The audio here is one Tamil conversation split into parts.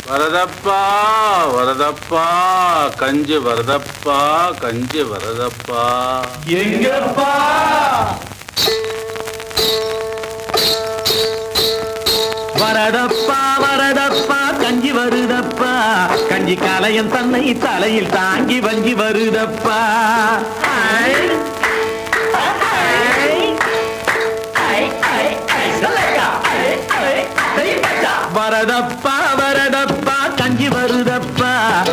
வரதப்பா வரதப்பா கஞ்சி வரதப்பா கஞ்சி வரதப்பா. எங்கப்பா வரதப்பா வரதப்பா கஞ்சி வருதப்பா, கஞ்சி கலையன் தன்னை தலையில் தாங்கி வஞ்சி வருதப்பா. வரதப்பா வரதப்பா கஞ்சி வருதப்பா,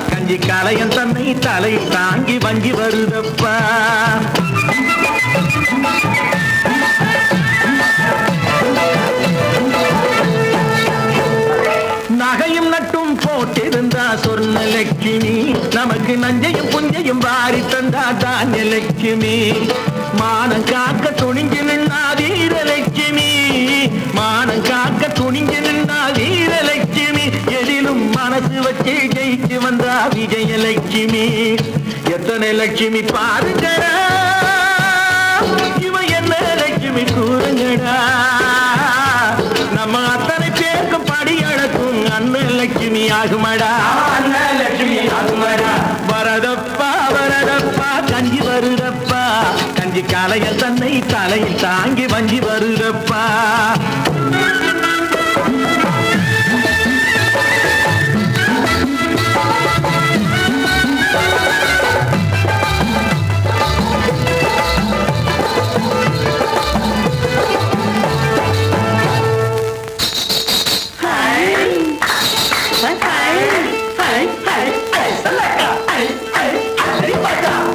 கஞ்சி கலையன் தன்னை தலையில் தாங்கி வஞ்சி வருதப்பா. நகையும் நட்டும் போட்டிருந்தா சொர்ணலட்சுமி, நமக்கு நஞ்சையும் புஞ்சையும் வாரி தந்தா தானியலட்சுமி. மானம் காக்க துணிஞ்சு நின்னா வீரலட்சுமி, மானம் காக்க துணிஞ்சு நின்னா வீரலட்சுமி. எதிலும் மனசு வச்சு ஜெயிச்சு வந்தா விஜயலட்சுமி. எத்தனை லட்சுமி பாருங்கடா, இவன் என்ன லட்சுமி கூறுங்கடா. நம்ம அத்தனை பேருக்கும் படி அடக்கும் அன்னலட்சுமி ஆகுமடா, அன்னலட்சுமி ஆகுமடா. வரதப்பா வரதப்பா கஞ்சி வருதப்பா, கஞ்சி கலைய தன்னை தலையில் தாங்கி வஞ்சி வருதப்பா.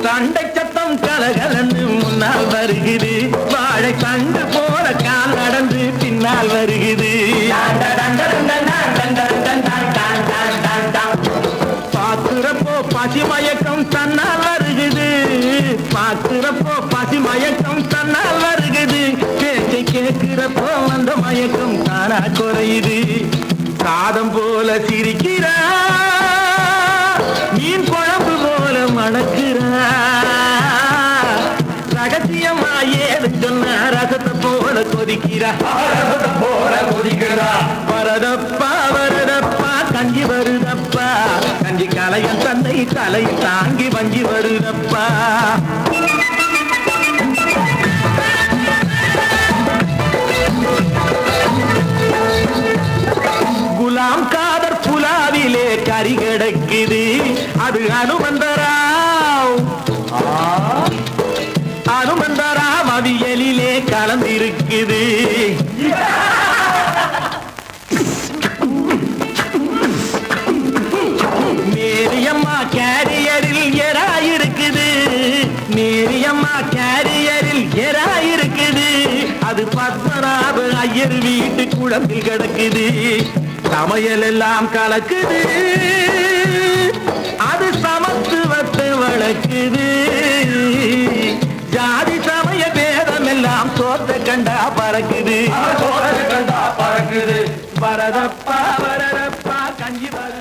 சண்டை சத்தம் கலகலந்து முன்னால் வருகிறது, வாழை தண்டு போல கால் நடந்து பின்னால் வருகிறது. பாக்குறப்போ பசி மயக்கம் தன்னால் வருகிறது, பாக்குறப்போ பசி மயக்கம் தன்னால் வருகிறது. பேச்சை கேட்கிறப்போ அந்த மயக்கம் தானா குறையுது. சாதம் போல சிரிக்கிறா, மீன் குழம்பு போல மணக்கிறா. ரகசியமா ஏது சொன்ன ரசத்தை போல கொதிக்கிறா, ரசத்தை போல கொதிக்கிறா. வரதப்பா வரதப்பா கஞ்சி வருதப்பா, கஞ்சி கலையன் தன்னை தலை தாங்கி வஞ்சி வருதப்பா. குலாம் காதர் புலாவிலே கறி கிடக்குது, அது அனுமந்தராவ் அனுமந்தராவ் அவியலிலே கலந்திருக்குது. மேரியம்மா கேரியரில் எராயிருக்குது, மேரியம்மா கேரியரில் எராயிருக்குது. அது பத்மநாப ஐயர் வீட்டு குளத்தில் கிடக்குது. சமையல் எல்லாம் கலக்குது, அது சமத்துவத்தை வளர்க்குது. ஜாதி சமய பேதம் எல்லாம் சோத்த கண்டா பறக்குது, பறக்குது. வரதப்பா வரதப்பா கஞ்சி வர